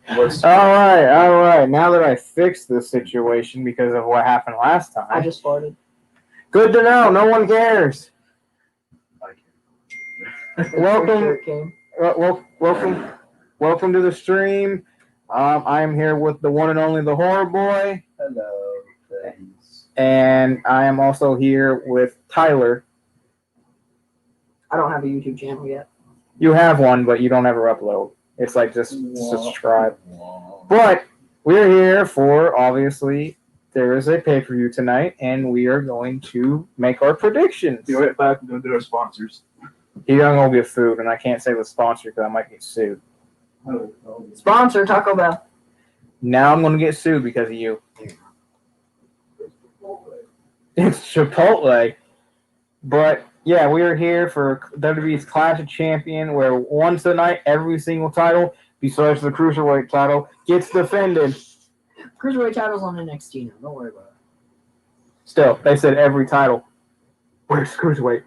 All right. Now that I fixed this situation because of what happened last time, I just farted. Good to know. No one cares. Welcome to the stream. I am here with the one and only TheHorrorBoy. Hello, thanks. And I am also here with Tyler. I don't have a YouTube channel yet. You have one, but you don't ever upload. It's like just subscribe. But we're here for, obviously, there is a pay-per-view tonight, and we are going to make our predictions. Be right back. We're going to do our sponsors. He's going to go get food, and I can't say the sponsor because I might get sued. Sponsor, Taco Bell. Now I'm going to get sued because of you. It's Chipotle. But, yeah, we are here for WWE's Clash of Champions, where once a night, every single title, besides the Cruiserweight title, gets defended. Cruiserweight title's on NXT now. Don't worry about it. Still, they said every title. Where's Cruiserweight?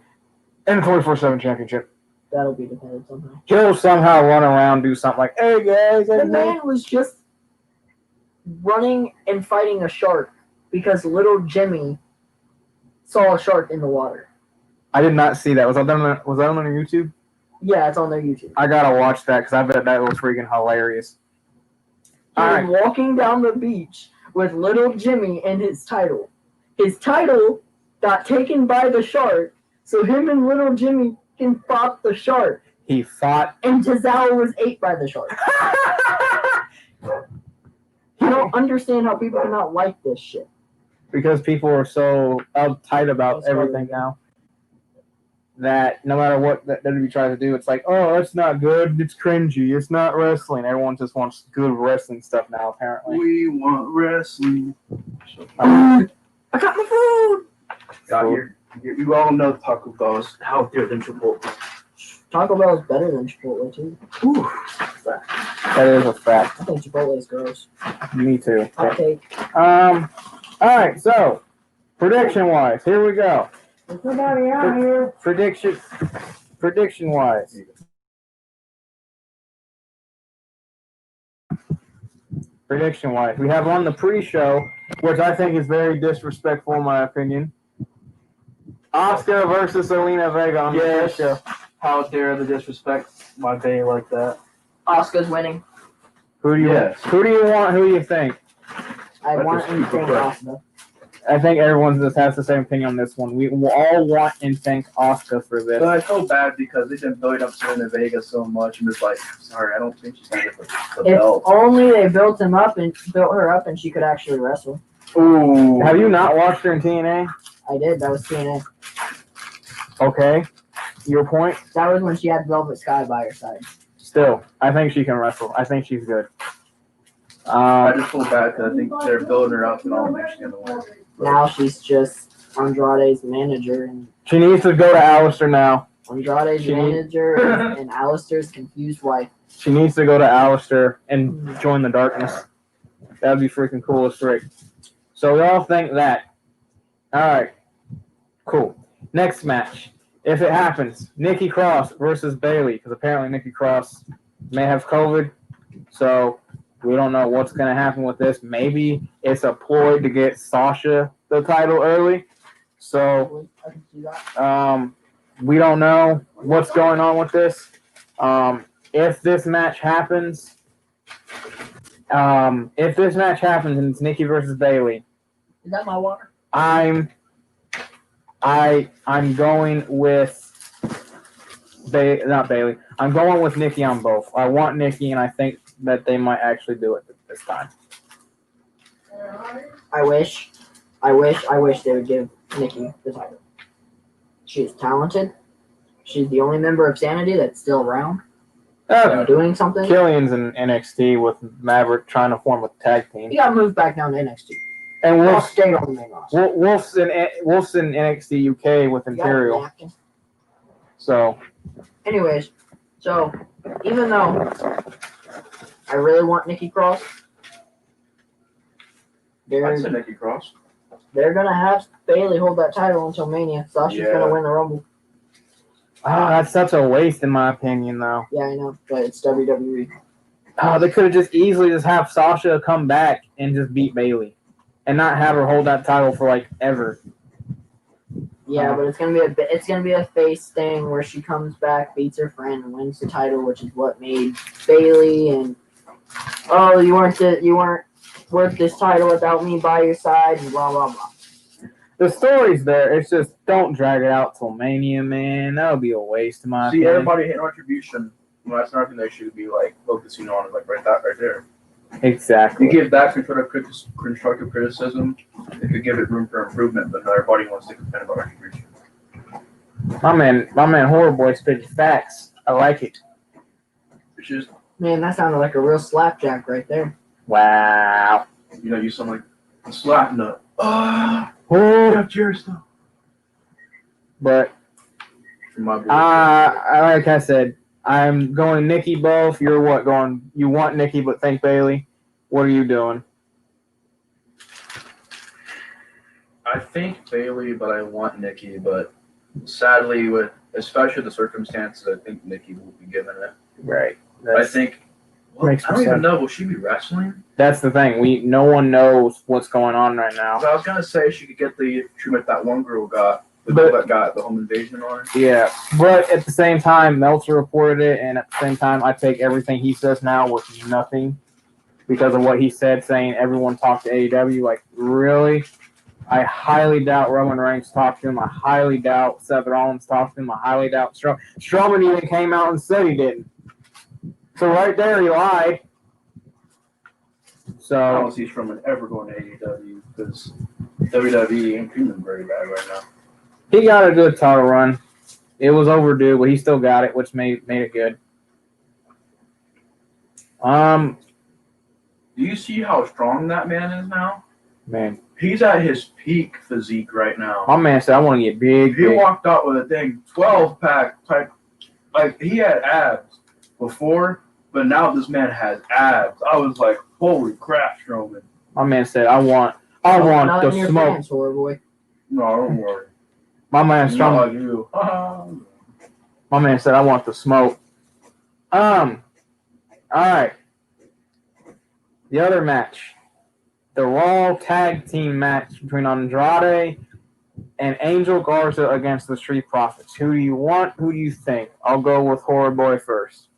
And the 24/7 championship. That'll be defended somehow. He'll somehow run around, do something like, hey, guys. The man was just running and fighting a shark because little Jimmy saw a shark in the water. I did not see that. Was that on their YouTube? Yeah, it's on their YouTube. I gotta watch that because I bet that was freaking hilarious. He was walking down the beach with little Jimmy and his title. His title got taken by the shark, so him and little Jimmy fought the shark. He fought. And Tozawa was ate by the shark. I don't understand how people cannot like this shit. Because people are so uptight about everything now. That no matter what WWE tries to do, it's like, oh, that's not good. It's cringy. It's not wrestling. Everyone just wants good wrestling stuff now, apparently. We want wrestling. I got my food. Got here. You all know Taco Bell is healthier than Chipotle. Taco Bell is better than Chipotle, too. Ooh. That is a fact. I think Chipotle is gross. Me too. Hot take. All right, so prediction-wise, here we go. There's nobody out here. Prediction-wise. Prediction-wise, we have on the pre-show, which I think is very disrespectful in my opinion. Oscar versus Selena Vega on the pre-show. How dare the disrespect my day like that? Oscar's winning. Who do you want? Who do you want? Who do you think? I want and think Oscar. I think everyone just has the same opinion on this one. We will all want and thank Oscar for this. But I feel bad because they've been building up Selena Vega so much. I'm just like, sorry, I don't think she's going to get the belt. If only they built her up and she could actually wrestle. Ooh. Have you not watched her in TNA? I did. That was TNA. Okay. Your point? That was when she had Velvet Sky by her side. Still, I think she can wrestle. I think she's good. I just feel bad because I think they're building her up and all think she's going to win. Now she's just Andrade's manager. And she needs to go to Alistair now. Andrade's manager and Alistair's confused wife. She needs to go to Alistair and join the darkness. That would be freaking cool as frick. So we all think that. All right. Cool. Next match. If it happens, Nikki Cross versus Bayley, because apparently Nikki Cross may have COVID. So we don't know what's going to happen with this. Maybe it's a ploy to get Sasha the title early. So we don't know what's going on with this. If this match happens, and it's Nikki versus Bayley, is that my water? I'm going with not Bayley. I'm going with Nikki on both. I want Nikki, and I think that they might actually do it this time. I wish they would give Nikki the title. She's talented. She's the only member of Sanity that's still around. Doing something. Killian's in NXT with Maverick trying to form a tag team. He got moved back down to NXT. And Wolf stayed on the main roster. Wolf's in NXT UK with Imperial. So. Anyways, so even though I really want Nikki Cross, That's a Nikki Cross. They're gonna have Bayley hold that title until Mania. Sasha's gonna win the Rumble. Oh, that's such a waste in my opinion, though. Yeah, I know, but it's WWE. They could have just easily just have Sasha come back and just beat Bailey, and not have her hold that title for like ever. Yeah, but it's gonna be a face thing where she comes back, beats her friend, and wins the title, which is what made Bailey and you weren't worth this title without me by your side, and blah blah blah. The story's there. It's just don't drag it out till Mania, man. That'll be a waste of my opinion. Everybody hitting Retribution. Well, that's nothing they should be like focusing on, like right there. Exactly. You give that constructive criticism, it could give it room for improvement, but not everybody wants to complain about Retribution. My man, HorrorBoy spitting facts. I like it. It's just, man, that sounded like a real slapjack right there. Wow. You sound like a slap nut. Cheers, though. But like I said, I'm going Nikki both. You're what going? You want Nikki, but think Bailey. What are you doing? I think Bailey, but I want Nikki. But sadly, especially the circumstances, I think Nikki will be given it. Right. I think. Well, I don't even know. Will she be wrestling? That's the thing. No one knows what's going on right now. I was gonna say she could get the treatment that one girl got. The girl that got the home invasion on her. Yeah, but at the same time, Meltzer reported it, and at the same time, I take everything he says now with nothing because of what he said, saying everyone talked to AEW. Like, really? I highly doubt Roman Reigns talked to him. I highly doubt Seth Rollins talked to him. I highly doubt Strowman even came out and said he didn't. So right there, he lied. So I don't see Strowman ever going to AEW because WWE ain't treating him very bad right now. He got a good title run. It was overdue, but he still got it, which made it good. Do you see how strong that man is now? Man, he's at his peak physique right now. My man said, "I want to get big." He walked out with a dang 12-pack type. Like he had abs before, but now this man has abs. I was like, "Holy crap, Strowman!" My man said, "I want the smoke." Pants, HorrorBoy. No, don't worry. My man strong. Like you. My man said, "I want the smoke." All right. The other match, the Raw Tag Team match between Andrade and Angel Garza against the Street Profits. Who do you want? Who do you think? I'll go with HorrorBoy first.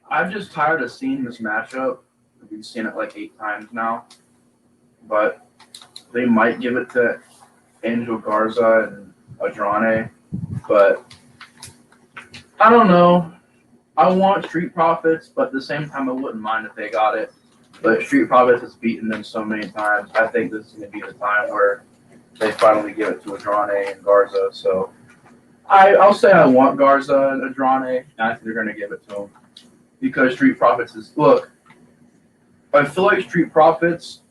I'm just tired of seeing this matchup. We've seen it like 8 times now, but they might give it to Angel Garza and Andrade, but I don't know. I want Street Profits, but at the same time, I wouldn't mind if they got it. But Street Profits has beaten them so many times. I think this is going to be the time where they finally give it to Andrade and Garza. So I'll say I want Garza and Andrade, and I think they're going to give it to them. Because Street Profits look, I feel like Street Profits,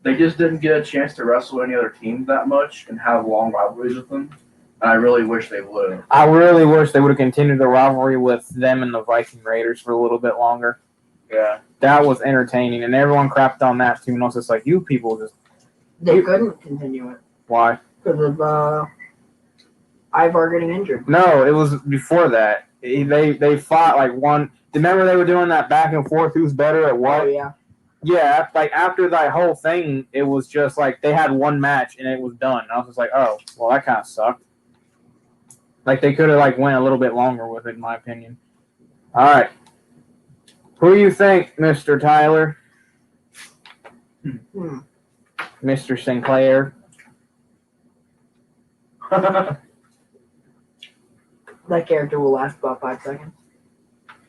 they just didn't get a chance to wrestle any other teams that much and have long rivalries with them. And I really wish they would have. I really wish they would have continued the rivalry with them and the Viking Raiders for a little bit longer. Yeah. That was entertaining, and everyone crapped on that too. And I was just like, you people just... They couldn't continue it. Why? Because of Ivar getting injured. No, it was before that. They fought like one... Remember they were doing that back and forth, who's better at what? Oh, yeah. Yeah, like after that whole thing, it was just like they had one match and it was done. And I was just like, oh, well, that kind of sucked. Like they could have like went a little bit longer with it, in my opinion. All right, who do you think, Mr. Tyler? Mr. Sinclair. That character will last about 5 seconds.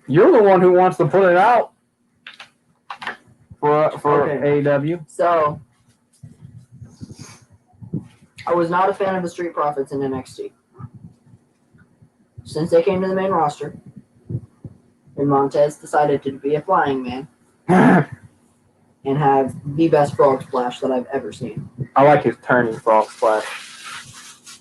You're the one who wants to put it out for Okay. AEW. So, I was not a fan of the Street Profits in NXT. Since they came to the main roster, and Montez decided to be a flying man and have the best frog splash that I've ever seen. I like his turning frog splash.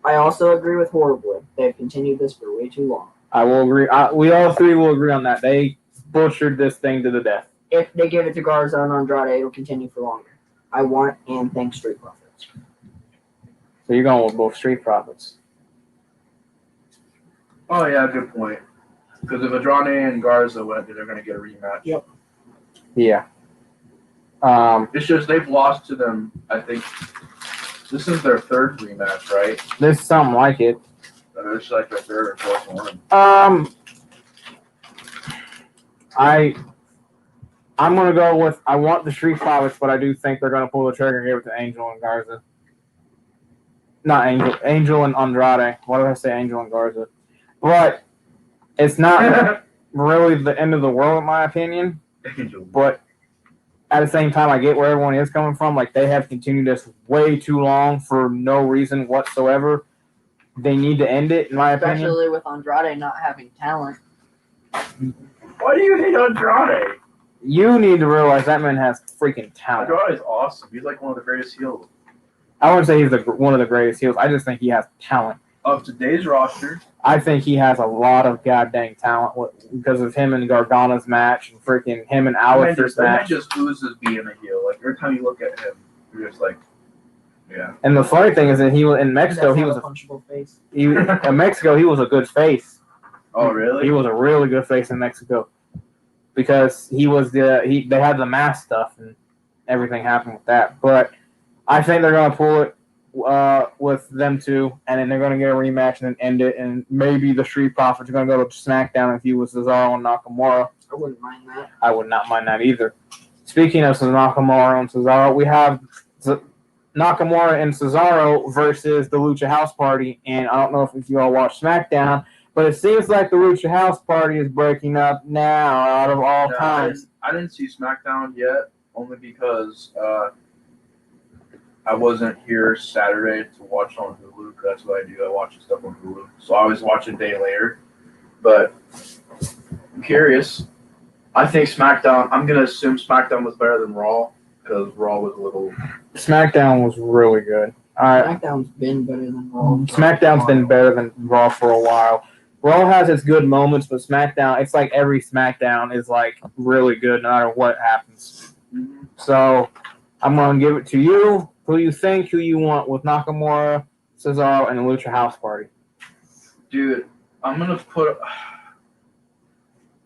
I also agree with HorrorBoy. They've continued this for way too long. I will agree. We all three will agree on that. They butchered this thing to the death. If they give it to Garza and Andrade, it'll continue for longer. I want and thank Street Profits. So you're going with both Street Profits. Oh, yeah, good point. Because if Andrade and Garza went, they're going to get a rematch. Yep. Yeah. It's just they've lost to them. I think this is their third rematch, right? There's something like it. It's like their third or fourth one. I'm gonna go with I want the Street Profits, but I do think they're gonna pull the trigger and give it to Angel and Garza. Not Angel and Andrade. Why did I say Angel and Garza? But it's not really the end of the world in my opinion. Angel. But at the same time, I get where everyone is coming from. Like, they have continued this way too long for no reason whatsoever. They need to end it, in my opinion. Especially with Andrade not having talent. Why do you hate Andrade? You need to realize that man has freaking talent. Andrade is awesome. He's like one of the greatest heels I wouldn't say he's one of the greatest heels. I just think he has talent. of today's roster. I think he has a lot of goddamn talent because of him and Gargano's match and freaking him and Alistair's That man match. just oozes being a heel. Like every time you look at him, you're just like, yeah. And the funny thing is that he was in Mexico. He was a punchable face. in Mexico. He was a good face. Oh really? He was a really good face in Mexico because he was they had the mask stuff and everything happened with that. But I think they're gonna pull it with them two, and then they're gonna get a rematch and then end it. And maybe the Street Profits are gonna go to SmackDown if he was Cesaro and Nakamura. I wouldn't mind that. I would not mind that either. Speaking of Nakamura and Cesaro, we have Nakamura and Cesaro versus the Lucha House Party, and I don't know if you all watch SmackDown, but it seems like the Lucha House Party is breaking up now out of all times. I didn't see SmackDown yet, only because I wasn't here Saturday to watch on Hulu. That's what I do. I watch stuff on Hulu. So I always watch a day later. But I'm curious. I think SmackDown, I'm going to assume SmackDown was better than Raw because Raw was a little... SmackDown was really good. SmackDown's been better than Raw. SmackDown's been better than Raw for a while. Raw has its good moments, but SmackDown, it's like every SmackDown is like really good no matter what happens. Mm-hmm. So I'm going to give it to you. Who you think, who you want with Nakamura, Cesaro, and the Lucha House Party? Dude, I'm going to put...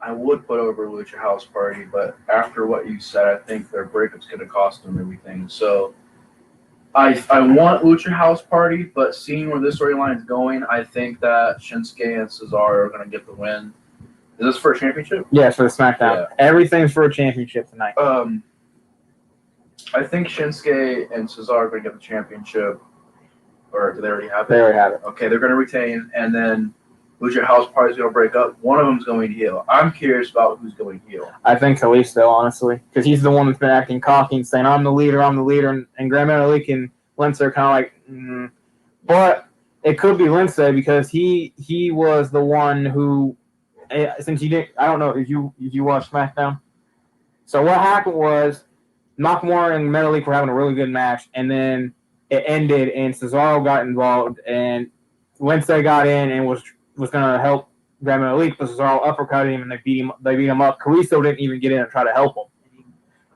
I would put over Lucha House Party, but after what you said, I think their breakup's going to cost them everything. So I want Lucha House Party, but seeing where this storyline is going, I think that Shinsuke and Cesaro are going to get the win. Is this for a championship? Yes, for the SmackDown. Yeah. Everything's for a championship tonight. I think Shinsuke and Cesaro are going to get the championship. Or do they already have it? They already have it. Okay, they're going to retain, and then Lucha House Party's going to break up. One of them's going heel. I'm curious about who's going heel. I think Kalisto, honestly, because he's the one that's been acting cocky and saying, I'm the leader, and Grand Metalik and Lindsay are kind of like, But it could be Lindsay because he was the one who, since you didn't, I don't know if you watched SmackDown. So what happened was Nakamura and Metalik were having a really good match, and then it ended, and Cesaro got involved, and Lindsay got in and was going to help Grand Metalik, but Cesaro uppercutted him, and they beat him up. Kalisto didn't even get in and try to help him.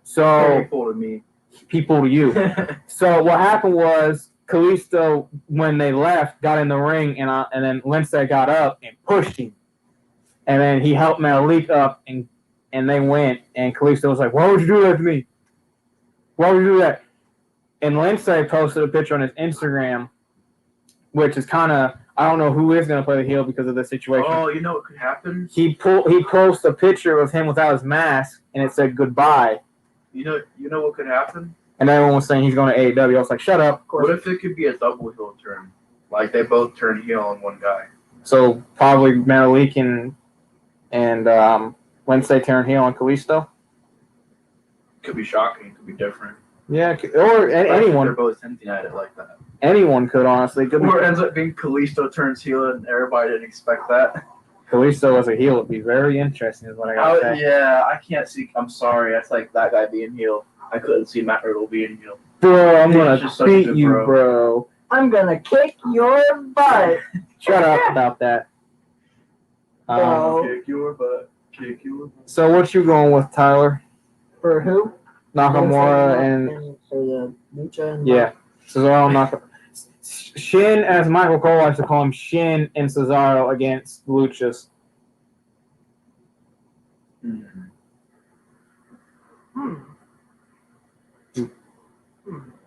So People to me. People to you. So what happened was Kalisto, when they left, got in the ring, and then Lindsay got up and pushed him, and then he helped Metalik up, and they went, and Kalisto was like, "Why would you do that to me? Why would you do that?" And Lindsay posted a picture on his Instagram, which is kind of, I don't know who is going to play the heel because of this situation. Oh, you know what could happen? He posted a picture of him without his mask, and it said goodbye. You know what could happen? And everyone was saying he's going to AEW. I was like, shut up. What if it could be a double heel turn? Like they both turn heel on one guy. So probably Metalik and Lindsay turn heel on Kalisto. Could be shocking. Could be different. Yeah, or anyone. They're both hinting at it like that. Anyone could, honestly. Or it ends up being Kalisto turns heel and everybody didn't expect that. Kalisto as a heel would be very interesting, is what I gotta say. Yeah, I can't see. I'm sorry. That's like that guy being heel. I couldn't see Matt Riddle being heel. Bro, I'm He's gonna just such a beat good you, bro. bro. I'm gonna kick your butt. Shut up about that. Kick your butt. Kick your butt. So what you going with, Tyler? For who? Nakamura and for the Lucha. And yeah, Cesaro Nakamura. Shin, as Michael Cole likes to call him, Shin and Cesaro against Luchas. Mhm.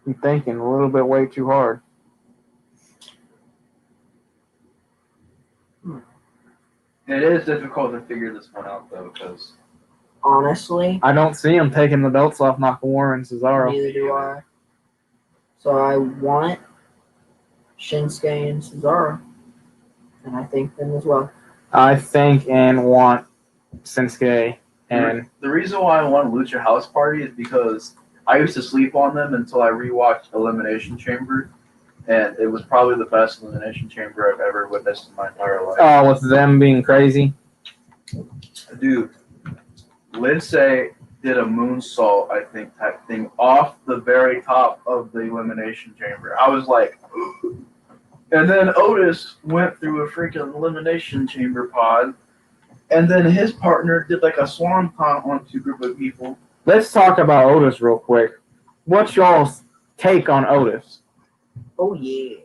I'm thinking a little bit way too hard. It is difficult to figure this one out though, because Honestly, I don't see him taking the belts off Nakamura and Cesaro. neither do I. So I want Shinsuke and Cesaro. And I think them as well. I think and want Shinsuke and the reason why I want Lucha House Party is because I used to sleep on them until I rewatched Elimination Chamber, and it was probably the best Elimination Chamber I've ever witnessed in my entire life. with them being crazy. Dude, Lindsay did a moonsault, I think, type thing off the very top of the Elimination Chamber. I was like, and then Otis went through a freaking Elimination Chamber pod, and then his partner did like a swan pond on two group of people. Let's talk about Otis real quick. What's y'all's take on Otis? Oh, yeah.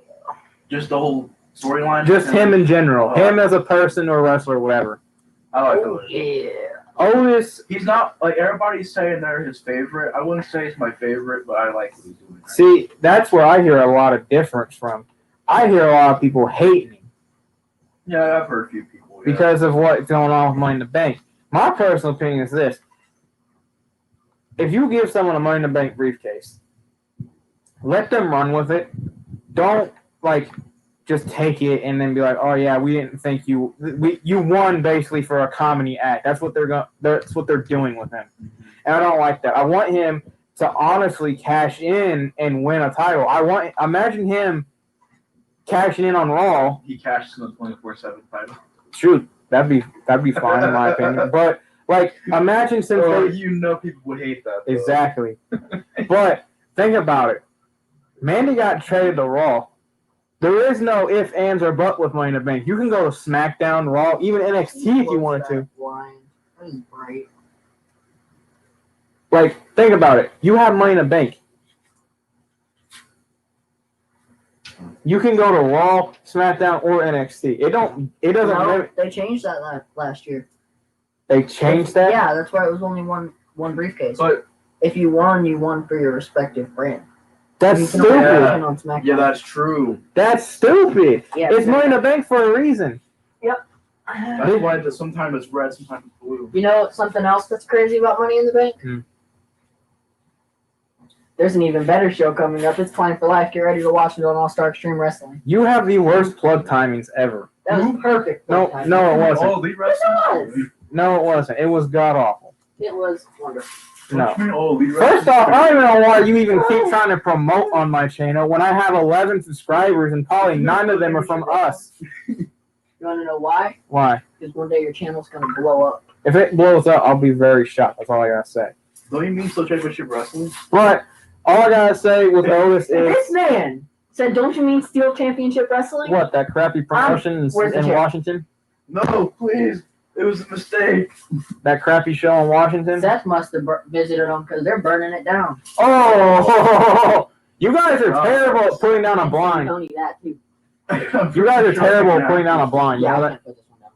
Just the whole storyline. Just him in general. Him as a person or wrestler, whatever. I like Oh, Otis. yeah. Otis, He's not like everybody's saying they're his favorite. I wouldn't say he's my favorite, but I like what he's doing. see, that's where I hear a lot of difference from. I hear a lot of people hating him Yeah, I've heard a few people. Yeah. because of what's going on with Money in the Bank. My personal opinion is this. If you give someone a Money in the Bank briefcase, let them run with it. Don't, just take it and then be like, oh, yeah, we didn't think you won basically for a comedy act. That's what that's what they're doing with him. And I don't like that. I want him to honestly cash in and win a title. Imagine him cashing in on Raw. He cashed in the 24/7 title. Shoot, that'd be fine in my opinion. But imagine since People would hate that. Though. exactly. But think about it. Mandy got traded to Raw. There is no ifs, ands, or but with Money in the Bank. You can go to SmackDown, Raw, even NXT if you wanted to. That is right. Think about it. You have Money in the Bank. You can go to Raw, SmackDown, or NXT. It doesn't limit. They changed that last year. They changed that? Yeah, that's why it was only one briefcase. But if you won for your respective brand. That's You can stupid. only Yeah. win on SmackDown. yeah, that's true. That's stupid. Yeah, It's Money in the Bank for a reason. That's why sometimes it's red, sometimes it's blue. You know something else that's crazy about Money in the Bank? There's an even better show coming up. It's Playing for Life. Get ready to watch it on All Star Extreme Wrestling. You have the worst plug timings ever. That was perfect. No, It it wasn't. Oh, Elite Wrestling? No, it wasn't. It was god awful. was wonderful. No. Elite First off, I don't even know why you even keep trying to promote on my channel when I have 11 subscribers and probably 9 of them are from us. You want to know why? Why? Because one day your channel's going to blow up. If it blows up, I'll be very shocked. That's all I gotta say. Don't you mean Still Championship Wrestling? But all I gotta say with Otis This is man said, don't you mean Steel Championship Wrestling? what, that crappy promotion where's the in chair? Washington? No, please. It was a mistake. That crappy show in Washington? Seth must have visited them because they're burning it down. Oh, you guys are terrible at putting down a blind. Tony, that too. You guys are terrible at putting down a blind. You Yeah, know I that? can't put this one down.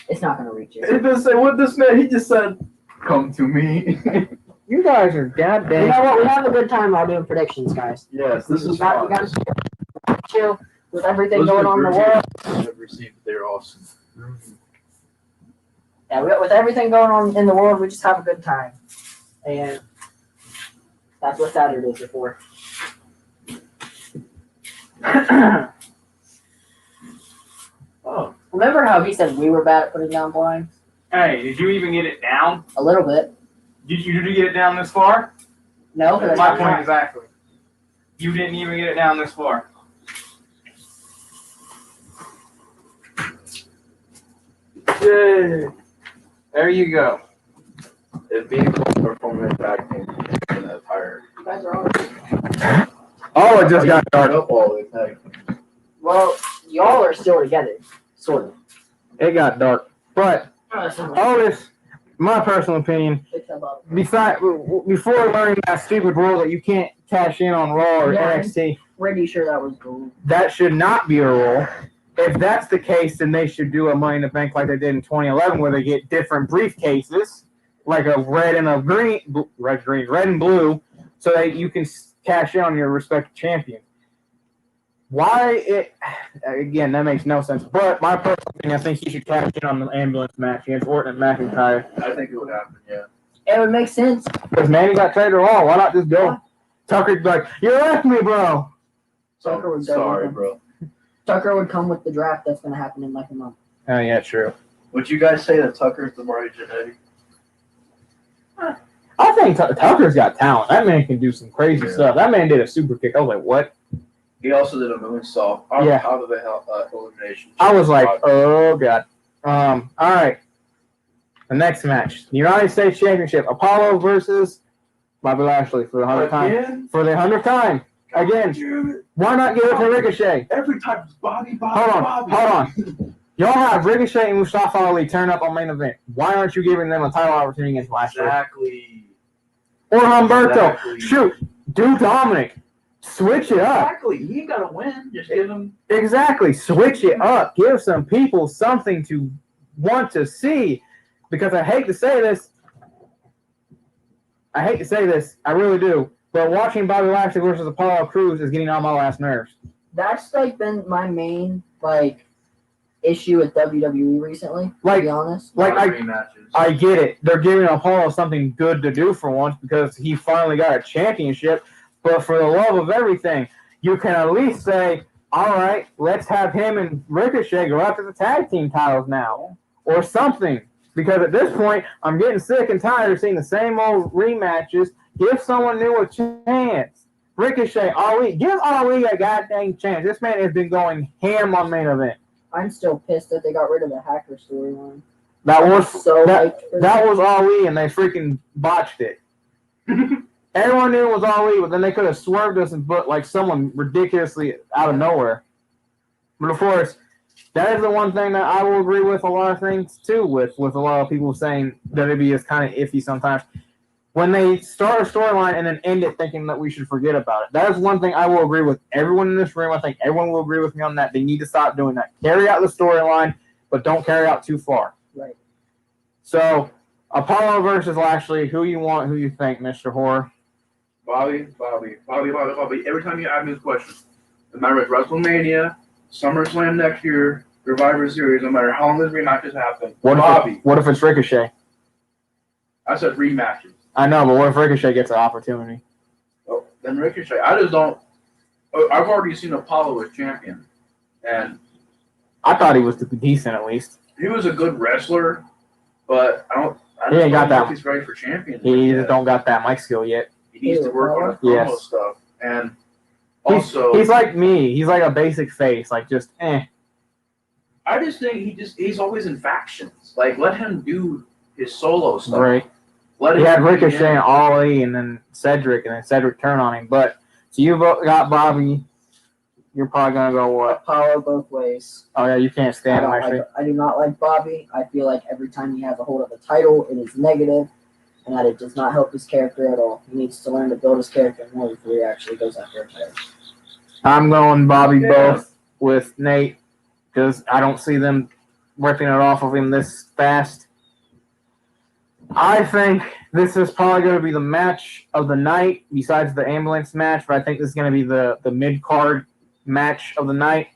It's not going to reach it. It doesn't say what this man, he just said, come to me. You guys are goddamn. You know what? We have a good time while doing predictions, guys. Yes, this is We got fun. to chill with everything Those going are on in the the world. I've received. They're awesome. Yeah, with everything going on in the world, we just have a good time. And that's what Saturdays are for. Oh. Remember how he said we were bad at putting down blinds? Hey, did you even get it down? A little bit. Did you get it down this far? No, because My point exactly. You didn't even get it down this far. Yay. There you go. If being performing back in that tire. you guys are all. Oh, it just got dark. Up all the time. Well, y'all are still together, sort of. It got dark. But Otis, my personal opinion, before learning that stupid rule that you can't cash in on Raw or Yeah. NXT, Pretty sure that was gold. that should not be a rule. if that's the case, then they should do a Money in the Bank like they did in 2011, where they get different briefcases, like a red and a red and blue, so that you can cash in on your respective champion. Why it? Again, that makes no sense. But my personal opinion, I think he should cash in on the ambulance match against Orton and McIntyre. I think it would happen. Yeah. It would make sense. Because Manny got traded all. Why not just go? Tucker's like, you left me, bro. Tucker would go Sorry, with him. bro. Tucker would come with the draft that's going to happen in like a month. Oh yeah, true. Would you guys say that Tucker's the Mario Jannetty? I think Tucker's got talent. That man can do some crazy stuff. That man did a super kick. I was like, what? He also did a moonsault. Yeah. Out of the elimination. I was like, oh god. All right. The next match, the United States Championship, Apollo versus Bobby Lashley for the 100th time. For the 100th time. Again. Why not give it to Ricochet? Every time it's Bobby. Hold on. Y'all have Ricochet and Mustafa Ali turn up on main event. Why aren't you giving them a title opportunity against Lashley? Exactly. Or Humberto. Exactly. Shoot. Do Dominic. Switch it up. Exactly. He ain't got to win. Just give him. Exactly. Switch it up. Give some people something to want to see. Because I hate to say this. I really do. But watching Bobby Lashley versus Apollo Crews is getting on my last nerves. That's like been my main issue with WWE recently. To be honest, I get it. They're giving Apollo something good to do for once because he finally got a championship. But for the love of everything, you can at least say, all right, let's have him and Ricochet go after the tag team titles now or something. Because at this point, I'm getting sick and tired of seeing the same old rematches. Give someone new a chance. Ricochet, Ali, give Ali a goddamn chance. This man has been going ham on main event. I'm still pissed that they got rid of the hacker storyline. That was That was Ali, and they freaking botched it. Everyone knew it was Ali, but then they could have swerved us and put like someone ridiculously out of nowhere. But of course, that is the one thing that I will agree with a lot of things too. With a lot of people saying WWE is kind of iffy sometimes. When they start a storyline and then end it thinking that we should forget about it. That is one thing I will agree with everyone in this room. I think everyone will agree with me on that. They need to stop doing that. Carry out the storyline, but don't carry out too far. Right. So, Apollo versus Lashley. Who you want, who you think, Mr. Horror? Bobby. Every time you ask me this question, no matter if WrestleMania, SummerSlam next year, Survivor Series, no matter how long this rematches happen, Bobby. What if it's Ricochet? I said rematches. I know, but what if Ricochet gets an opportunity? Oh, then Ricochet. I just don't. I've already seen Apollo as champion, and I thought he was decent at least. he was a good wrestler, but I don't ain't got know that. if he's ready for champion. He just don't got that mic skill yet. He needs to work on the promo stuff, and also he's like me. He's like a basic face, like just eh. I just think he's always in factions. Like let him do his solo stuff. Right. He had Ricochet and Ali, and then Cedric turned on him. But so you got Bobby. You're probably gonna go what? Apollo both ways. Oh yeah, you can't stand him. Actually, I do not like Bobby. I feel like every time he has a hold of the title, it is negative, and that it does not help his character at all. He needs to learn to build his character more before he actually goes after a title. I'm going Bobby both with Nate because I don't see them ripping it off of him this fast. I think this is probably going to be the match of the night besides the ambulance match, but I think this is going to be the mid-card match of the night.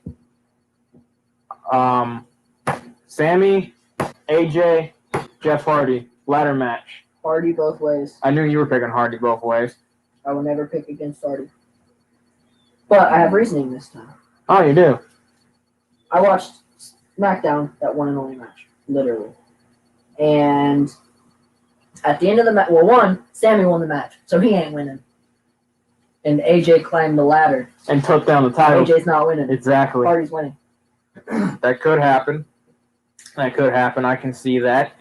Sammy, AJ, Jeff Hardy, ladder match. Hardy both ways. I knew you were picking Hardy both ways. I will never pick against Hardy. But I have reasoning this time. Oh, you do? I watched SmackDown, that one and only match, literally. And at the end of the match, Sammy won the match, so he ain't winning. And AJ climbed the ladder. And took down the title. AJ's not winning. Exactly. Hardy's winning. That could happen. I can see that.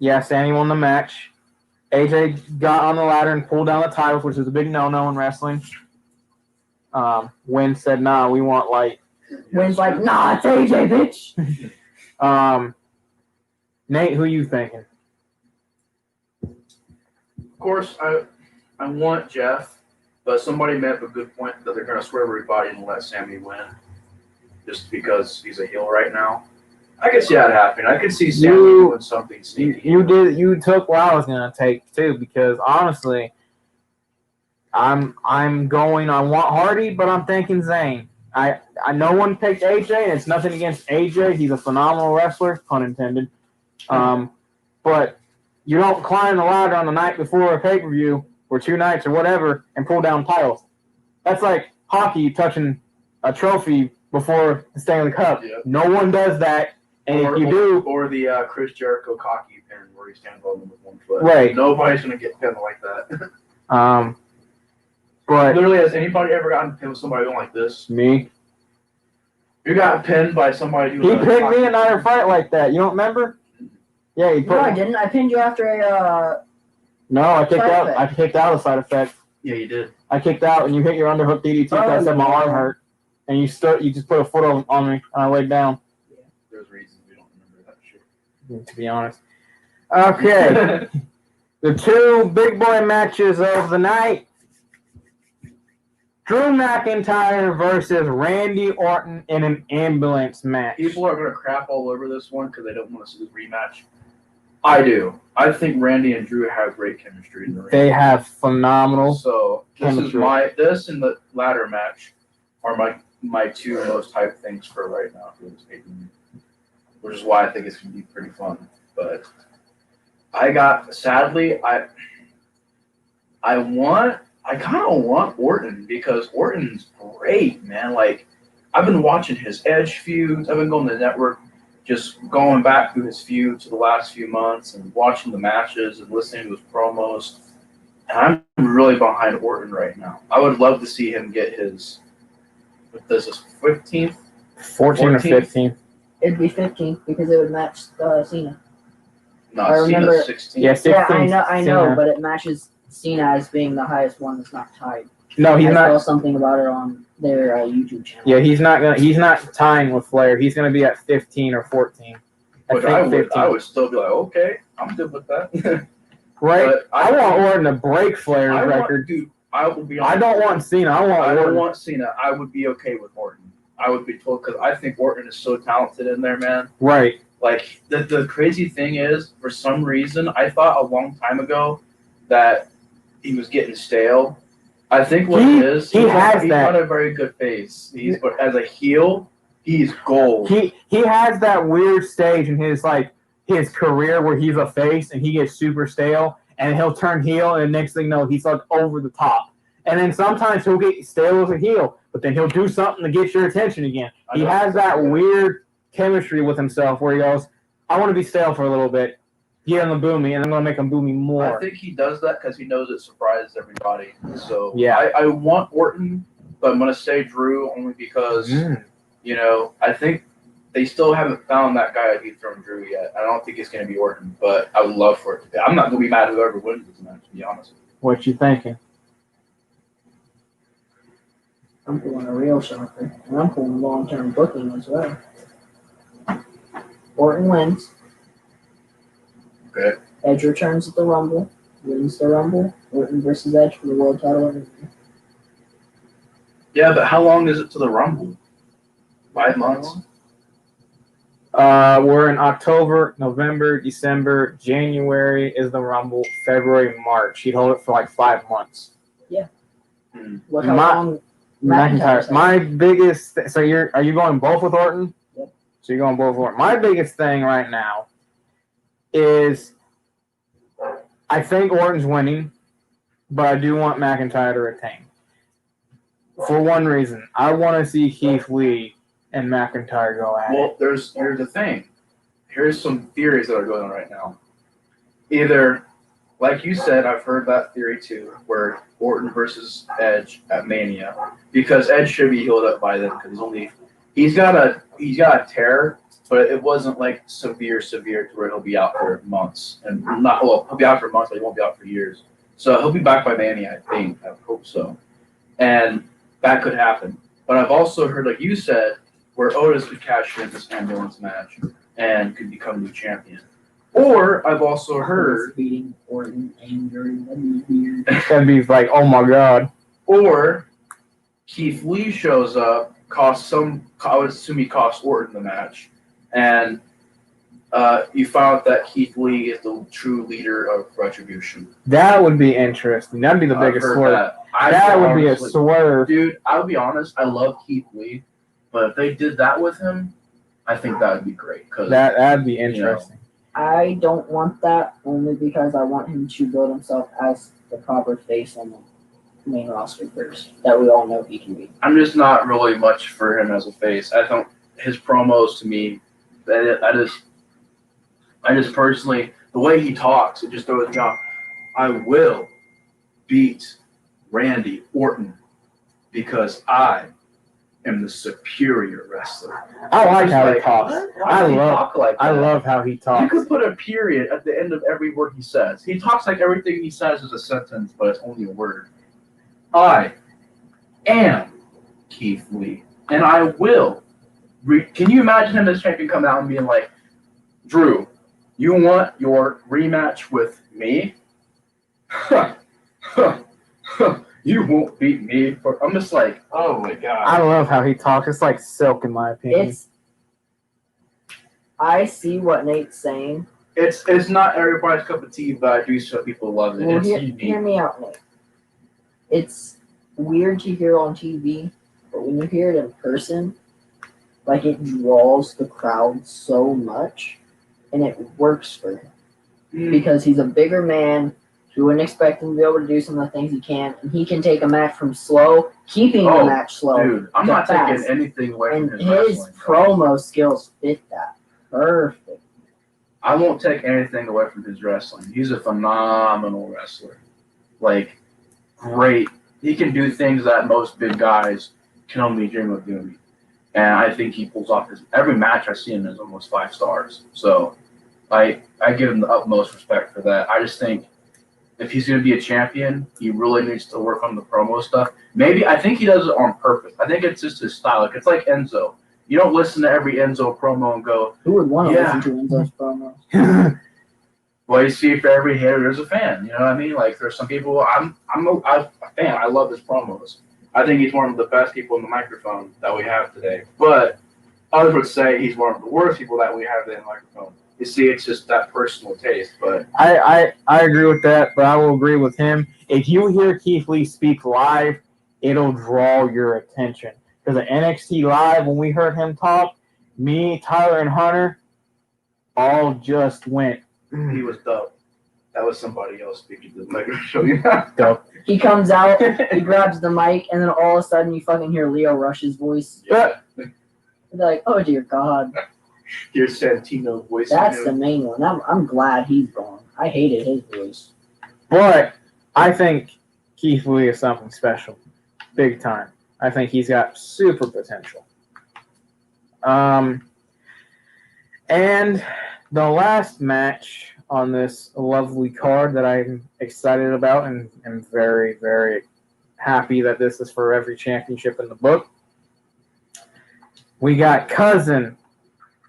Yeah, Sammy won the match. AJ got on the ladder and pulled down the titles, which is a big no-no in wrestling. Wynn said, nah, we want light. Wynn's like, nah, it's AJ, bitch. Nate, who you thinking? Of course, I want Jeff, But somebody made up a good point that they're going to swerve everybody and let Sammy win, just because he's a heel right now. I could see that happening. I could see Sammy doing something sneaky. You took what I was going to take too, because honestly, I want Hardy, but I'm thinking Zayn. I no one picked AJ, and it's nothing against AJ. He's a phenomenal wrestler, pun intended. But you don't climb the ladder on the night before a pay-per-view or 2 nights or whatever and pull down titles. That's like hockey touching a trophy before the Stanley Cup. Yep. No one does that, and if you do, or the Chris Jericho cocky pin where he stands on them with one foot. Right. Nobody's gonna get pinned like that. But literally, has anybody ever gotten pinned with somebody going like this? Me. You got pinned by somebody who. He pinned me in another fight like that. You don't remember? Yeah, he put. No, I didn't. I pinned you after a. No, I kicked Side out. effect. I kicked out a side effect. Yeah, you did. I kicked out, and you hit your underhook DDT. I said my arm hurt, and you just put a foot on me, and I laid down. Yeah, there's reasons we don't remember that shit. To be honest. Okay. The 2 big boy matches of the night. Drew McIntyre versus Randy Orton in an ambulance match. People are going to crap all over this one because they don't want to see the rematch. I do. I think Randy and Drew have great chemistry in the ring. They have phenomenal. So this and the ladder match are my 2 most hyped things for right now for this pay-per-view, which is why I think it's going to be pretty fun. But I kind of want Orton because Orton's great, man. Like, I've been watching his Edge feuds. I've been going to the network, just going back through his feuds for the last few months and watching the matches and listening to his promos. And I'm really behind Orton right now. I would love to see him get his, what is this, 15th? 14 or 15. It'd be 15 because it would match Cena. No, I remember. Cena's 16. Yeah, 16. Yeah, I know, Cena. but it matches Cena as being the highest one that's not tied. No, he's I not. saw something about it on their YouTube channel. Yeah, he's not tying with Flair. He's gonna be at 15 or 14. Which I would still be like, okay, I'm good with that. Right? But I want Orton to break Flair's record. Dude, I will be honest. I don't want Cena. I don't Orton. want Cena. I would be okay with Orton. I would be told because I think Orton is so talented in there, man. Right. Like the crazy thing is, for some reason, I thought a long time ago that he was getting stale. I think what it is, he's got a very good face. But as a heel, he's gold. He has that weird stage in his career where he's a face and he gets super stale and he'll turn heel and the next thing you know he's like over the top. And then sometimes he'll get stale as a heel, but then he'll do something to get your attention again. He has that weird chemistry with himself where he goes, I want to be stale for a little bit. Get him to boo me, and I'm going to make him boo me more. I think he does that because he knows it surprises everybody. So yeah. I want Orton, but I'm going to say Drew only because, I think they still haven't found that guy who thrown Drew yet. I don't think it's going to be Orton, but I would love for it to be. I'm not going to be mad whoever wins this match, to be honest. What you thinking? I'm pulling a real shocker, and I'm pulling long-term booking as well. Orton wins. Okay. Edge returns at the Rumble, wins the Rumble. Orton versus Edge for the world title. Yeah, but how long is it to the Rumble? 5 months? We're in October, November, December, January is the Rumble, February, March. He'd hold it for like 5 months. Yeah. Mm. How long McIntyre. My biggest are you going both with Orton? Yep. So you're going both with Orton. My biggest thing right now is I think Orton's winning, but I do want McIntyre to retain. For one reason. I want to see Keith Lee and McIntyre go at it. Well, here's the thing. Here's some theories that are going on right now. Either, like you said, I've heard that theory too, where Orton versus Edge at Mania, because Edge should be healed up by then because he's got a tear, but it wasn't like severe to where he'll be out for months and he'll be out for months, but he won't be out for years. So he'll be back by Mania, I think. I hope so, and that could happen. But I've also heard, like you said, where Otis could cash in this ambulance match and could become new champion. Or I've also heard beating Orton and Drew. That'd be weird. That'd be like, oh my god. Or Keith Lee shows up, I would assume he costs Orton the match, and you found out that Keith Lee is the true leader of Retribution. That would be interesting. That'd be the biggest swerve. That would be a swerve. Dude, I'll be honest, I love Keith Lee, but if they did that with him, I think that would be great. That'd be interesting. I don't want that only because I want him to build himself as the proper face on the main roster first, that we all know he can be. I'm just not really much for him as a face. I think his promos to me, I just personally, the way he talks, it just throws me off. I will beat Randy Orton because I am the superior wrestler. I like how he talks. I love how he talks. You could put a period at the end of every word he says. He talks like everything he says is a sentence, but it's only a word. I am Keith Lee, and I will. Can you imagine him as champion coming out and being like, Drew, you want your rematch with me? You won't beat me. I'm just like, oh my god. I love how he talks. It's like silk, in my opinion. I see what Nate's saying. It's not everybody's cup of tea, but I do so people love it. Well, hear me out, Nate. It's weird to hear on TV, but when you hear it in person, like it draws the crowd so much, and it works for him. Because he's a bigger man, you wouldn't expect him to be able to do some of the things he can, and he can take a match from slow, keeping the match slow. Dude, I'm not taking anything away from his wrestling. And his promo skills fit that perfect. I won't take anything away from his wrestling. He's a phenomenal wrestler. Like, great. He can do things that most big guys can only dream of doing. And I think he pulls off every match I see him is almost 5 stars. So I give him the utmost respect for that. I just think if he's going to be a champion, he really needs to work on the promo stuff. I think he does it on purpose. I think it's just his style. Like, it's like Enzo. You don't listen to every Enzo promo and go, who would want to listen to Enzo's promos? Well, you see, for every hater, there's a fan. You know what I mean? Like, there's some people, I'm a fan. I love his promos. I think he's one of the best people in the microphone that we have today. But others would say he's one of the worst people that we have in the microphone. You see, it's just that personal taste. But I agree with that, but I will agree with him. If you hear Keith Lee speak live, it'll draw your attention. Because at NXT Live, when we heard him talk, me, Tyler, and Hunter all just went. He was dope. That was somebody else speaking to the microphone. Dope. He comes out, he grabs the mic, and then all of a sudden you fucking hear Leo Rush's voice. Yeah. They're like, oh dear God. Your Santino voice. That's the main one. I'm glad he's gone. I hated his voice. But I think Keith Lee is something special. Big time. I think he's got super potential. And the last match on this lovely card that I'm excited about and am very, very happy that this is for every championship in the book. We got cousin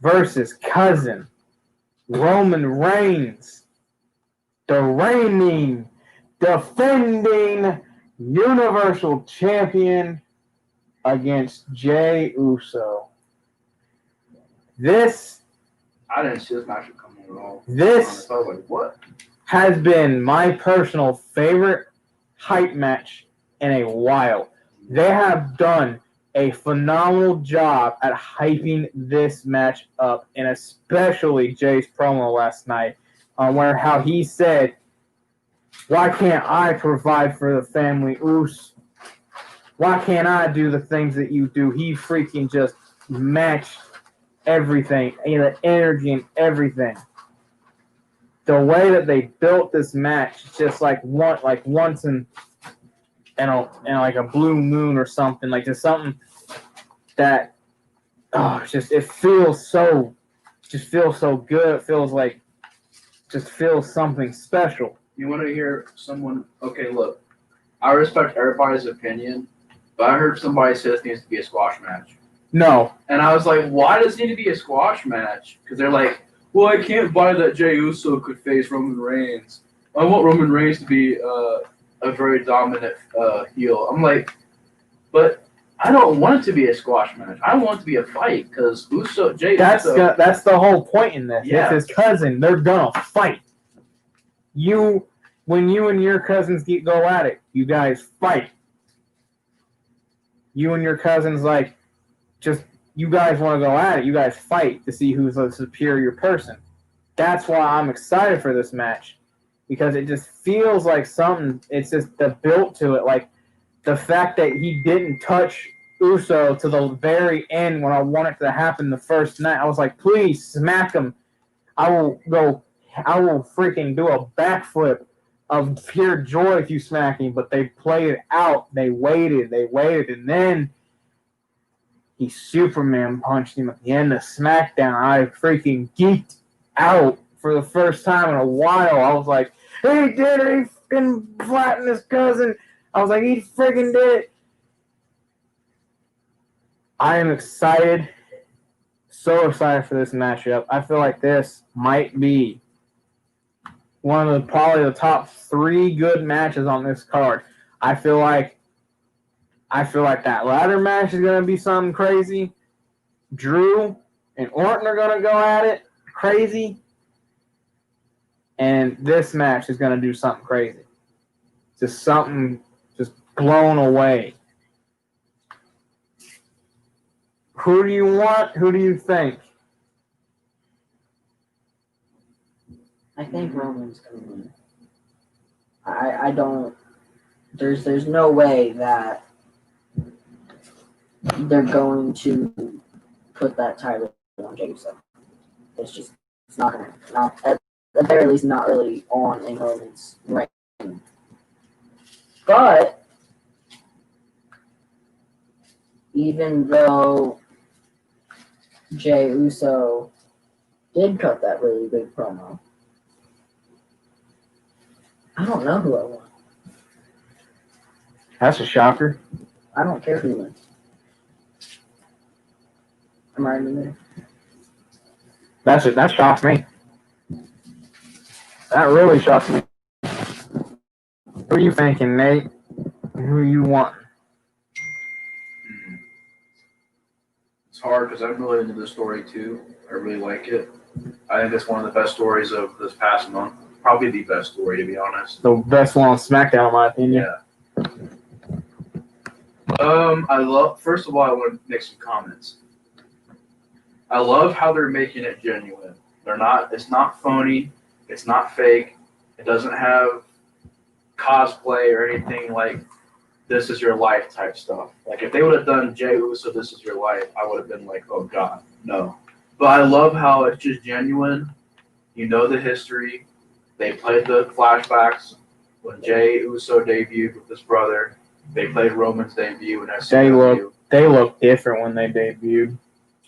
versus cousin. Roman Reigns, the reigning, defending Universal Champion against Jey Uso. I didn't see this match coming at all. This I was like, what? has been my personal favorite hype match in a while. They have done a phenomenal job at hyping this match up, and especially Jay's promo last night, where how he said, "Why can't I provide for the family, Uso? Why can't I do the things that you do?" He freaking just matched everything, the energy and everything. The way that they built this match, just like once in like a blue moon or something, like just something that it feels so good. It feels like feels something special. You want to hear someone? Okay, look, I respect everybody's opinion, but I heard somebody say this needs to be a squash match. No. And I was like, why does it need to be a squash match? Because they're like, well, I can't buy that Jey Uso could face Roman Reigns. I want Roman Reigns to be a very dominant heel. I'm like, but I don't want it to be a squash match. I want it to be a fight because Jay Uso. That's the whole point in this. Yeah. It's his cousin. They're gonna fight. When you and your cousins go at it, you guys fight. You and your cousins you guys want to go at it. You guys fight to see who's the superior person. That's why I'm excited for this match because it just feels like something. It's just the build to it, like the fact that he didn't touch Uso to the very end when I wanted to happen the first night. I was like, please smack him. I will freaking do a backflip of pure joy if you smack him. But they played it out. They waited, and then he Superman punched him at the end of SmackDown. I freaking geeked out for the first time in a while. I was like, he did it. He freaking flattened his cousin. I was like, he freaking did it. I am excited. So excited for this matchup. I feel like this might be one of probably the top 3 good matches on this card. I feel like that ladder match is going to be something crazy. Drew and Orton are going to go at it crazy. And this match is going to do something crazy. Just something just blown away. Who do you want? Who do you think? I think Roman's going to win. I don't. There's no way that they're going to put that title on Jey Uso. It's not going to. At the very least, not really on in Roman's reign. But even though Jey Uso did cut that really big promo, I don't know who I want. That's a shocker. I don't care who wins. Am I in the middle? That shocked me. That really shocked me. Who are you thinking, Nate? Who you want? It's hard because I'm really into this story too. I really like it. I think it's one of the best stories of this past month. Probably the best story, to be honest. The best one on SmackDown, in my opinion. Yeah. First of all, I want to make some comments. I love how they're making it genuine. It's not phony. It's not fake. It doesn't have cosplay or anything like this is your life type stuff. Like if they would have done Jey Uso, this is your life, I would have been like, oh God, no. But I love how it's just genuine. You know the history. They played the flashbacks when Jey Uso debuted with his brother. They played Roman's debut and SCW. They look different when they debuted.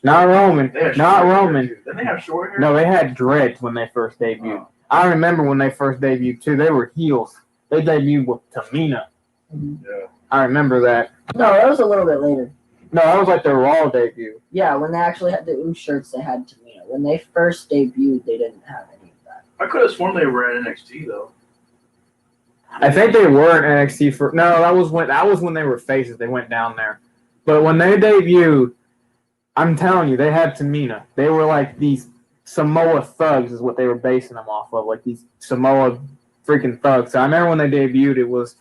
Not Roman. Not Roman. Didn't they have short hair? No, they had dreads when they first debuted. Oh. I remember when they first debuted too. They were heels. They debuted with Tamina. Yeah. I remember that. No, that was a little bit later. No, that was like their Raw debut. Yeah, when they actually had the Ooh shirts, they had Tamina. When they first debuted, they didn't have any of that. I could have sworn they were in NXT though. I think they were in NXT for that was when they were faces. They went down there. But when they debuted, I'm telling you, they had Tamina. They were like these Samoa thugs is what they were basing them off of, like these Samoa freaking thugs. So I remember when they debuted, it was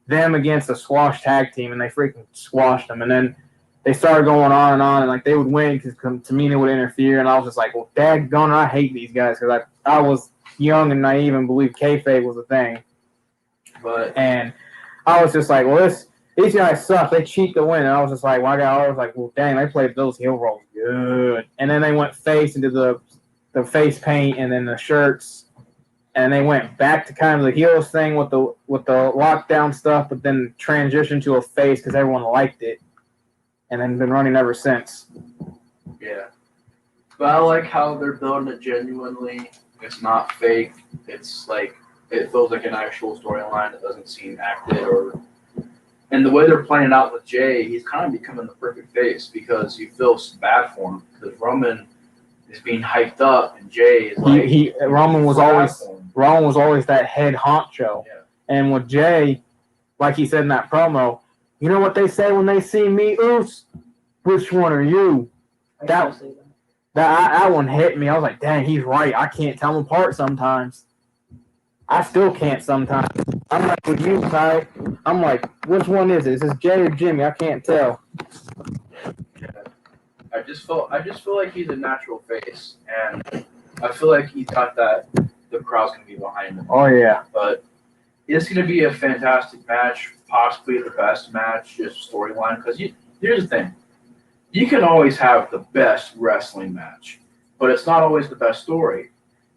them against a squash tag team, and they freaking squashed them. And then they started going on, and like they would win because Tamina would interfere. And I was just like, well, daggone, I hate these guys because I was young and naive and believed kayfabe was a thing. And I was just like, well, these guys suck. They cheat to win. And I was just like, I was like, well, dang, they played those heel rolls good. And then they went face into the face paint and then the shirts. And they went back to kind of the heels thing with the lockdown stuff, but then transitioned to a face because everyone liked it. And then been running ever since. Yeah. But I like how they're building it genuinely. It's not fake. It's like, it feels like an actual storyline. It doesn't seem acted and the way they're playing it out with Jey, he's kind of becoming the perfect face because you feel bad for him because Roman is being hyped up and Jey is like Roman was always that head honcho. Yeah. And with Jey, like he said in that promo, you know what they say when they see me, Oos? Which one are you? That one hit me. I was like, dang, he's right. I can't tell them apart sometimes. I still can't sometimes. I'm like with you, Ty. I'm like, which one is it? Is this Jay or Jimmy? I can't tell. I just feel like he's a natural face, and I feel like he's got that. The crowd's gonna be behind him. Oh yeah. But it's gonna be a fantastic match, possibly the best match, just storyline. Because here's the thing, you can always have the best wrestling match, but it's not always the best story.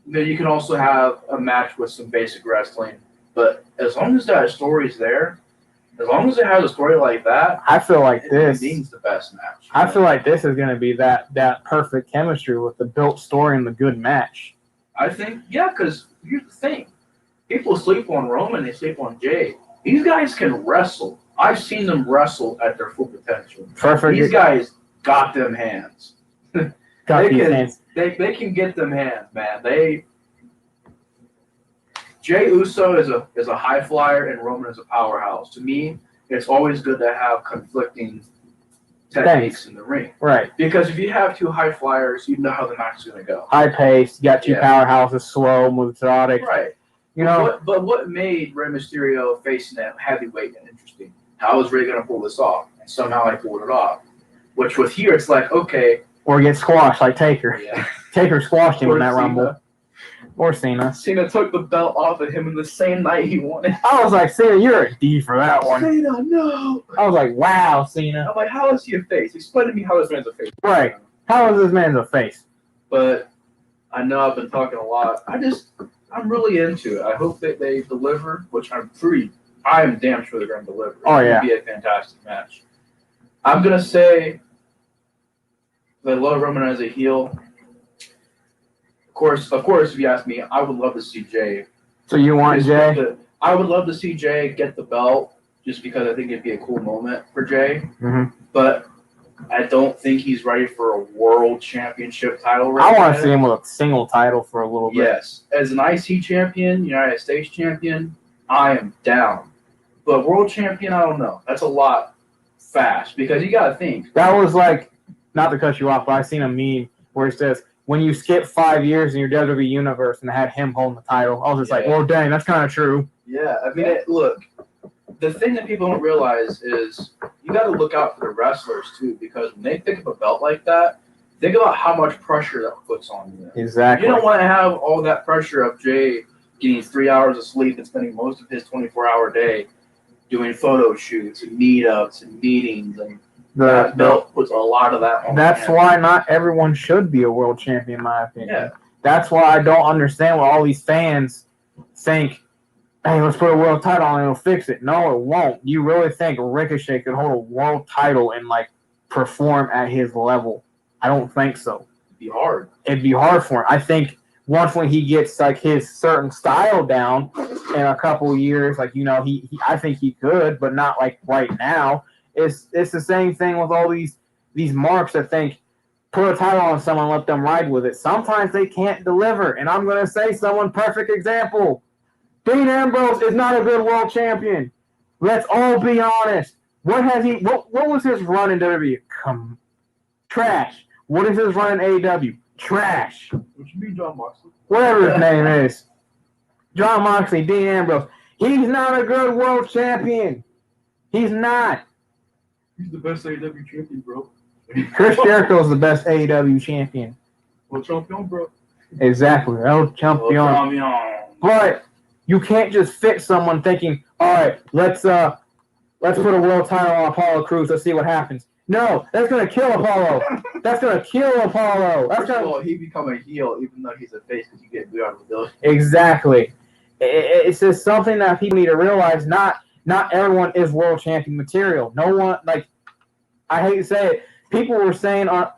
You can also have a match with some basic wrestling, but as long as that story's there, as long as it has a story like that, I feel like this means the best match. I feel like this is going to be that perfect chemistry with the built story and the good match. I think, yeah, because here's the thing. People sleep on Roman, they sleep on Jay. These guys can wrestle. I've seen them wrestle at their full potential. Perfect. These guys got them hands. Hands. They can get them hands, man. Jay Uso is a high flyer and Roman is a powerhouse. To me, it's always good to have conflicting techniques in the ring. Right. Because if you have two high flyers, you know how the match is going to go. High pace, you got two powerhouses, slow, methodic. Right. You know. But what made Rey Mysterio facing that heavyweight and interesting? How was Rey going to pull this off? And somehow I pulled it off. Which with here, it's like, okay. Or get squashed like Taker. Yeah. Taker squashed him in that Cena. Rumble. Or Cena. Cena took the belt off of him in the same night he won it. I was like, Cena, you're a D for that one. Cena, no. I was like, wow, Cena. I'm like, how is he a face? Explain to me how this man's a face. Right. How is this man a face? But I know I've been talking a lot. I'm really into it. I hope that they deliver, which I am damn sure they're going to deliver. Oh, yeah. It's going to be a fantastic match. I'm going to say that I love Roman as a heel. Of course, if you ask me, I would love to see Jay. So you want Jay? I would love to see Jay get the belt just because I think it'd be a cool moment for Jay. Mm-hmm. But I don't think he's ready for a world championship title I want to see him with a single title for a little bit. Yes. As an IC champion, United States champion, I am down. But world champion, I don't know. That's a lot fast because you got to think. That was like, not to cut you off, but I seen a meme where it says, when you skip 5 years in your WWE universe and had him holding the title, I was just like, well, dang, that's kind of true. Yeah, I mean, look, the thing that people don't realize is you got to look out for the wrestlers, too, because when they pick up a belt like that, think about how much pressure that puts on you. Exactly. You don't want to have all that pressure of Jay getting 3 hours of sleep and spending most of his 24-hour day doing photo shoots and meetups and meetings and that belt puts a lot of that on. That's why not everyone should be a world champion, in my opinion. Yeah. That's why I don't understand why all these fans think, hey, let's put a world title on and it'll fix it. No, it won't. You really think Ricochet could hold a world title and, like, perform at his level? I don't think so. It'd be hard. It'd be hard for him. I think once when he gets, like, his certain style down in a couple years, like, I think he could, but not, like, right now. It's the same thing with all these marks that think, put a title on someone, let them ride with it. Sometimes they can't deliver, and I'm going to say someone perfect example. Dean Ambrose is not a good world champion. Let's all be honest. What was his run in WWE? Trash. What is his run in AEW? Trash. What you mean, John Moxley? Whatever his name is. John Moxley, Dean Ambrose. He's not a good world champion. He's not. He's the best AEW champion, bro. Chris Jericho's the best AEW champion. El champion, bro. Exactly. El champion. But you can't just fit someone thinking, all right, let's put a world title on Apollo Crews. Let's see what happens. No, that's gonna kill Apollo. That's gonna kill Apollo. Well, he become a heel even though he's a face because you get booed out of the building. Exactly. It's just something that people need to realize. Not everyone is world champion material. No one, like, I hate to say it. People were saying the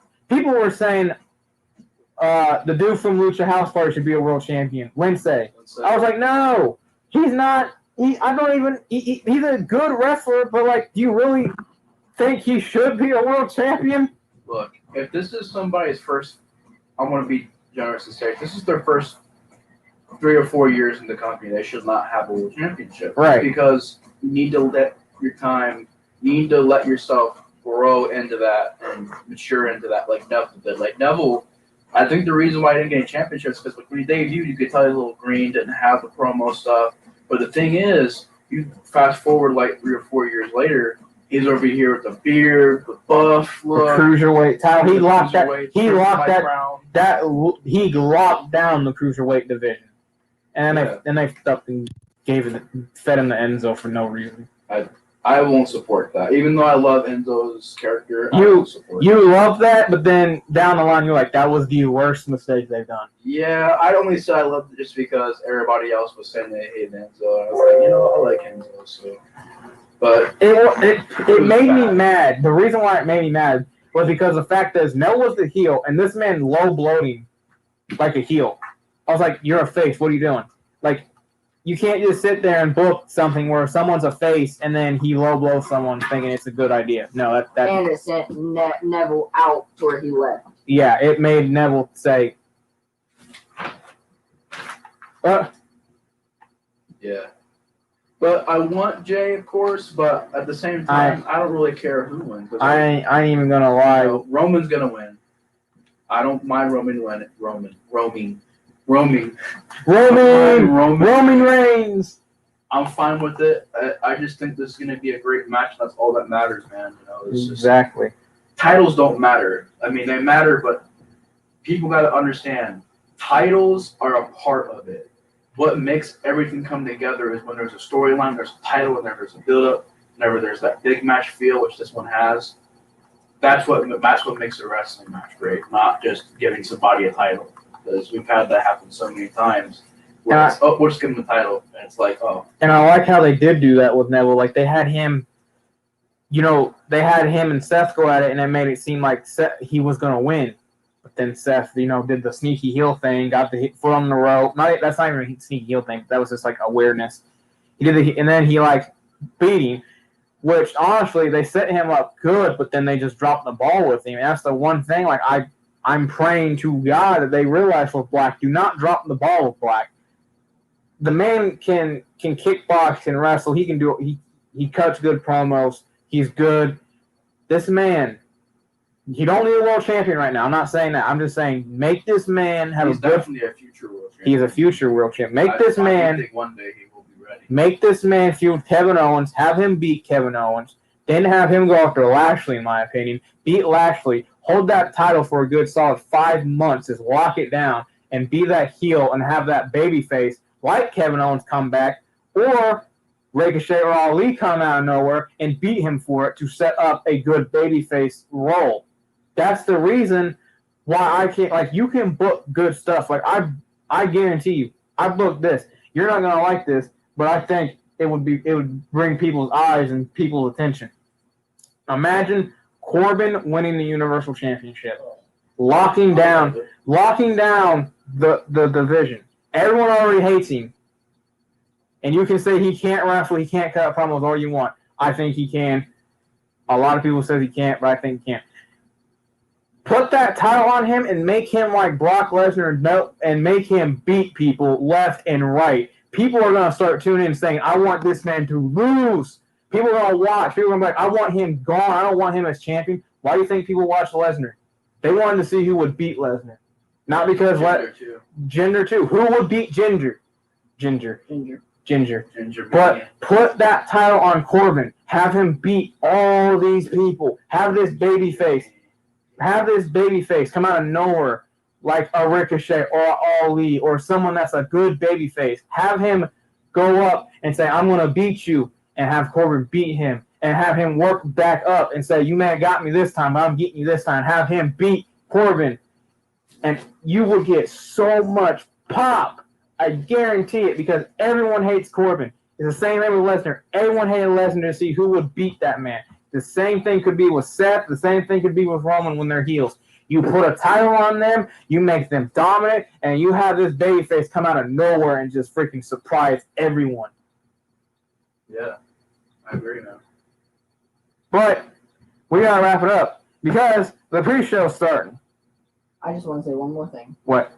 dude from Lucha House Party should be a world champion. Lindsay. I was like, no, he's not. He's a good wrestler, but, like, do you really think he should be a world champion? Look, if this is somebody's first, I want to be generous and say, if this is their first 3 or 4 years in the company, they should not have a world championship. Right. Because you need to let your time, you need to let yourself grow into that and mature into that like Neville did. Like Neville, I think the reason why he didn't get any championships is because when he debuted, you could tell he was a little green, didn't have the promo stuff. But the thing is, you fast forward like 3 or 4 years later, he's over here with the beard, the buff look, the cruiserweight title. He locked that. He locked that. crown. He locked down the cruiserweight division, and they stuck and fed him the Enzo for no reason. I won't support that. Even though I love Enzo's character, I won't support you love that, but then down the line you're like, that was the worst mistake they've done. Yeah, I'd only say I loved it just because everybody else was saying they hated Enzo. And I was like, I like Enzo, so. But it made me mad. The reason why it made me mad was because the fact is Nell was the heel, and this man low bloating like a heel. I was like, you're a face. What are you doing? Like, you can't just sit there and book something where someone's a face and then he low blows someone thinking it's a good idea. No, that and it sent Neville out where he left. Yeah, it made Neville say, yeah. But I want Jay, of course, but at the same time, I don't really care who wins. I ain't even going to lie. Roman's going to win. I don't mind Roman winning. Roman Reigns. I'm fine with it. I just think this is going to be a great match. That's all that matters, man. Exactly. Titles don't matter. I mean, they matter, but people got to understand titles are a part of it. What makes everything come together is when there's a storyline, there's a title, and there's a build-up. Whenever there's that big match feel, which this one has, that's what makes a wrestling match great, not just giving somebody a title. Because we've had that happen so many times. We'll just give him the title, and it's like, oh. And I like how they did do that with Neville. Like, they had him, and Seth go at it, and it made it seem like he was going to win. But then Seth, did the sneaky heel thing, got the foot on the rope. That's not even a sneaky heel thing. That was just, like, awareness. He did and then he, beat him, which, honestly, they set him up good, but then they just dropped the ball with him. And that's the one thing, I'm praying to God that they realize with Black, do not drop the ball with Black. The man can kickbox and wrestle. He can do it. He cuts good promos. He's good. This man, he don't need a world champion right now. I'm not saying that. I'm just saying make this man have He's definitely a future world champion. He's a future world champion. I think one day he will be ready. Make this man feud Kevin Owens. Have him beat Kevin Owens. Then have him go after Lashley, in my opinion. Beat Lashley. Hold that title for a good solid 5 months. Just lock it down and be that heel and have that baby face like Kevin Owens come back, or Ricochet or Ali come out of nowhere and beat him for it to set up a good babyface role. That's the reason why I can't, you can book good stuff. I guarantee you, I booked this. You're not going to like this, but I think it would bring people's eyes and people's attention. Imagine Corbin winning the Universal Championship, locking down the division. Everyone already hates him. And you can say he can't wrestle, he can't cut promos, all you want. I think he can. A lot of people say he can't, but I think he can. Put that title on him and make him like Brock Lesnar and make him beat people left and right. People are going to start tuning in saying, I want this man to lose. People are going to watch. People are going to be like, I want him gone. I don't want him as champion. Why do you think people watch Lesnar? They wanted to see who would beat Lesnar. Not because Ginger too. Who would beat Ginger? Ginger. But put that title on Corbin. Have him beat all these people. Have this baby face come out of nowhere like a Ricochet or a Ali or someone that's a good baby face. Have him go up and say, I'm going to beat you, and have Corbin beat him and have him work back up and say, you man got me this time, but I'm getting you this time. Have him beat Corbin. And you will get so much pop. I guarantee it, because everyone hates Corbin. It's the same thing with Lesnar. Everyone hated Lesnar to see who would beat that man. The same thing could be with Seth. The same thing could be with Roman when they're heels. You put a title on them, you make them dominant, and you have this babyface come out of nowhere and just freaking surprise everyone. Yeah, I agree, man. But we got to wrap it up because the pre-show's starting. I just want to say one more thing. What?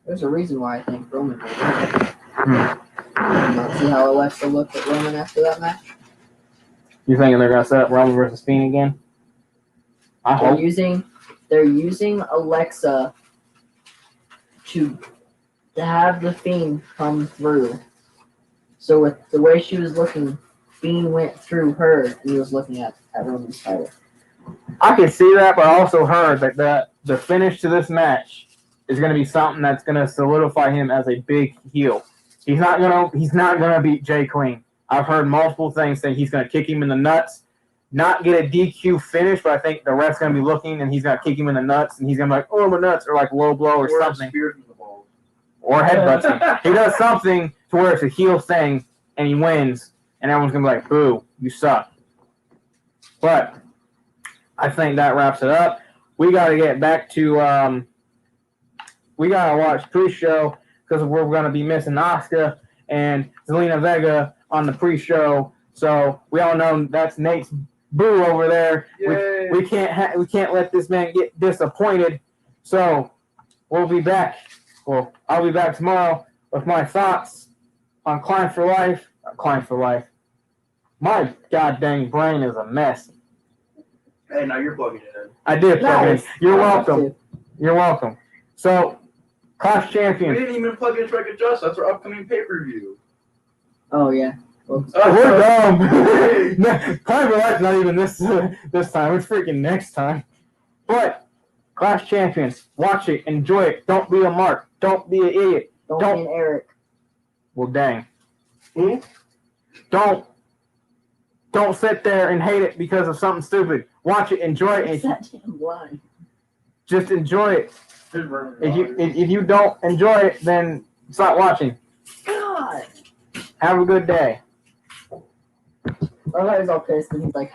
There's a reason why I think Roman will win. See how Alexa looked at Roman after that match? You thinking they're gonna set up Roman versus Fiend again? I They're hope. using Alexa to have the Fiend come through. So with the way she was looking, Fiend went through her and he was looking at Roman's title. I can see that, but I also heard that the finish to this match is going to be something that's going to solidify him as a big heel. He's not gonna beat Jay clean. I've heard multiple things saying he's going to kick him in the nuts, not get a DQ finish, but I think the ref's going to be looking and he's going to kick him in the nuts and he's going to be like, oh, my nuts, or like low blow or something. Or headbutts him. He does something to where it's a heel thing and he wins and everyone's going to be like, boo, you suck. But I think that wraps it up. We got to get back to we got to watch pre-show because we're going to be missing Asuka and Zelina Vega on the pre-show. So we all know that's Nate's boo over there. We can't let this man get disappointed. So we'll be back. Well, I'll be back tomorrow with my thoughts on Climb for Life. Climb for Life. My goddamn brain is a mess. Hey, now you're plugging it in. I did plug it in. You're welcome. to. You're welcome. So, Clash We Champions. didn't even plug in Strike Adjust. That's our upcoming pay-per-view. Oh yeah. We're dumb. Climb for Life's not even this time. It's freaking next time. But Clash Champions, watch it, enjoy it. Don't be a mark. Don't be an idiot. Don't Don't- be an Eric. Well, dang. Don't sit there and hate it because of something stupid. Watch it, enjoy it, It's and that damn line. just enjoy it. If you don't enjoy it, then stop watching. God. Have a good day. I thought he was all pissed and he's like,